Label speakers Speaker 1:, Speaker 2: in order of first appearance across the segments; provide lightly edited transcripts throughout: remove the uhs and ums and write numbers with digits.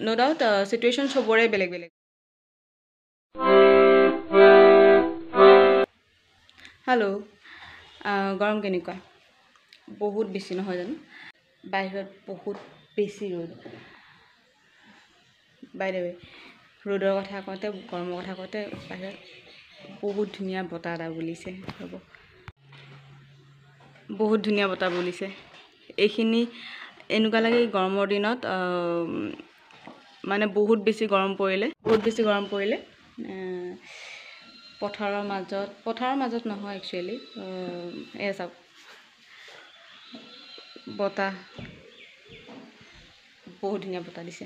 Speaker 1: no doubt situation सबरे बेलेग बेलेग हेलो गरम केनेकुवा बहुत बेसी নহয় জানো बाहिरत बहुत बेसी र'द बाय द वे र'दर কথা কওঁতে গৰমৰ কথা কওঁতে বাহিৰত বহুত ধুনীয়া বতাহ এটা বলিছে হ'ব বহুত ধুনীয়া বতাহ বলিছে এইখিনি এনেকুৱা লাগে গৰমৰ দিনত মানে বহুত বেছি গৰম পৰিলে পথাৰৰ মাজত নহয় একচুয়ালি এ চাওক বতাহ বহুত ধুনীয়া বতাহ দিছে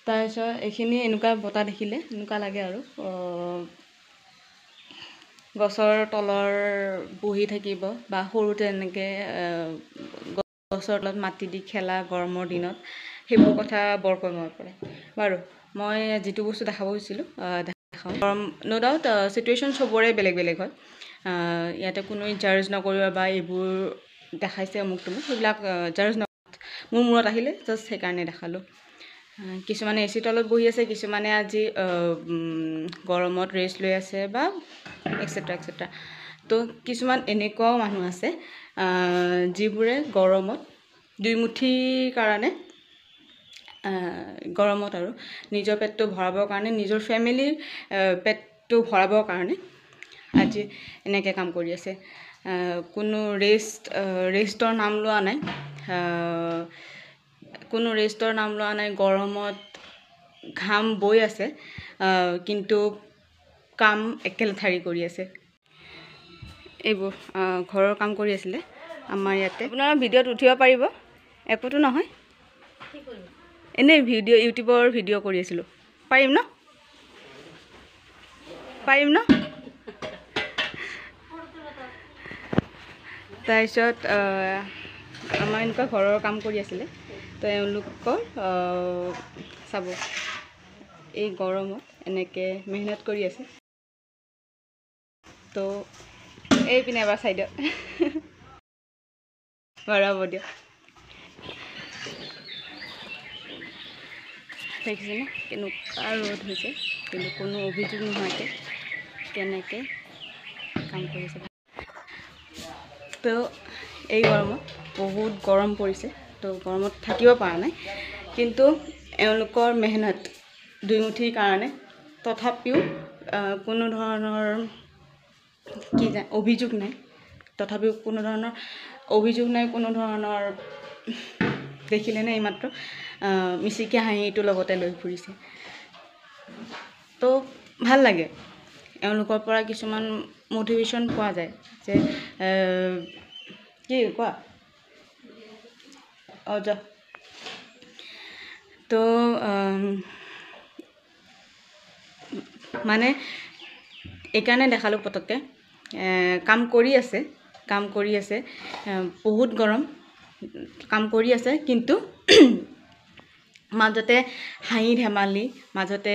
Speaker 1: তাৰপিছত এইখিনি এনেকুৱা বতাহ দেখিলে এনেকুৱা লাগে আৰু গছৰ তলৰ বহি থাকিব বা সৰুতে এনেকে গছৰ তলত মাটি দি খেলা গৰমৰ দিনত সেইবোৰ কথা বৰকৈ মনত পৰে বাৰু মই যেটো বস্তু দেখাব হৈছিল দেখাও গৰম নো ডাউট সিচুৱেশন সবৰে বেলেগ বেলেগ হয় ইয়াতে কোনো জাজ নকৰিব বা এইবোৰ দেখাইছে মোক তুমি সেইবিলাক জাজ ন মোৰ মূৰত আহিলে জাস্ট সেইকাৰণে দেখালো কিছুমানে এসি তলত বহি আছে কিছুমানে আজি গৰমত ৰেষ্ট লৈ আছে বা এটসেট্ৰা এটসেট্ৰা তো কিছুমান এনেকুৱাও মানুহ আছে যিবোৰে গৰমত দুই মুঠি কাৰণে গৰমত আৰু নিজৰ পেটটো ভৰাবৰ কাৰণে নিজৰ ফ্যামিলিৰ পেটটো ভৰাবৰ কাৰণে আজি এনেকৈ কাম কৰি আছে কোনো ৰেষ্টৰ নাম লোৱা নাই কোনো ৰেষ্টৰ নাম লোৱা নাই গৰমত ঘাম বৈ আছে কিন্তু কাম একেলথাৰি কৰি আছে এইবোৰ ঘৰৰ কাম কৰি আছিলে আমাৰ ইয়াতে আপোনাৰ ভিডিঅ'ত উঠিব পাৰিব একোটো নহয় কি কৰিম এনে ভিডিঅ' ইউটিউবৰ ভিডিঅ' কৰি আছিলো পাৰিম ন তাৰপিছত আমাৰ এনেকুৱা ঘৰৰ কাম কৰি আছিলে তো এওঁলোকৰ চাব এই গৰমত এনেকে মেহনত কৰি আছে তো এই পিনে এবাৰ সাইডত বৰাব দিয়ক দেখিছে না কেনেকুৱা ৰ'দ হৈছে কিন্তু কোনো অভিযোগ নোহোৱাকৈ কেনেকৈ কাম কৰিছে তো এই গৰমত বহুত গৰম পৰিছে তো গৰমত থাকিব পৰা নাই কিন্তু এওঁলোকৰ মেহনত দুইমুঠিৰ কাৰণে তথাপিও কোনো ধৰণৰ কি অভিযোগ নাই তথাপিও কোনো ধৰণৰ অভিযোগ নাই কোনো ধৰণৰ দেখিলে নে এইমাত্ৰ মিছিকে হাঁহিটো লগতে লৈ ফুৰিছে তো ভাল লাগে এওঁলোকৰ পৰা কিছুমান মোটিভেশ্যন পোৱা যায় যে কি কোৱা যা তো মানে এইকাৰণে দেখালো পতককে কাম কৰি আছে বহুত গৰম কাম কৰি আছে কিন্তু মাজতে হাঁহি ধেমালি মাজতে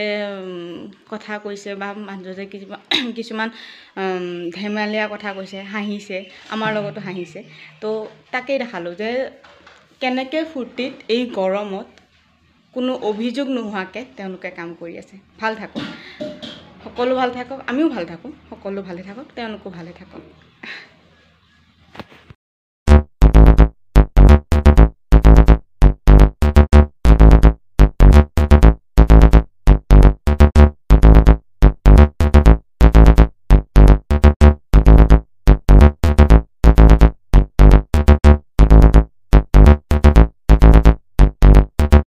Speaker 1: কথা কৈছে বা মাজতে কিছুমান ধেমালিয়া কথা কৈছে হাঁহিছে আমাৰ লগতো হাঁহিছে তো তাকেই দেখালো যে কেনেকৈ ফূৰ্তিত এই গৰমত কোনো অভিযোগ নোহোৱাকৈ তেওঁলোকে কাম কৰি আছে ভাল থাকক সকলো ভাল থাকক আমিও ভাল থাকোঁ সকলো ভালে থাকক তেওঁলোকো ভালে থাকক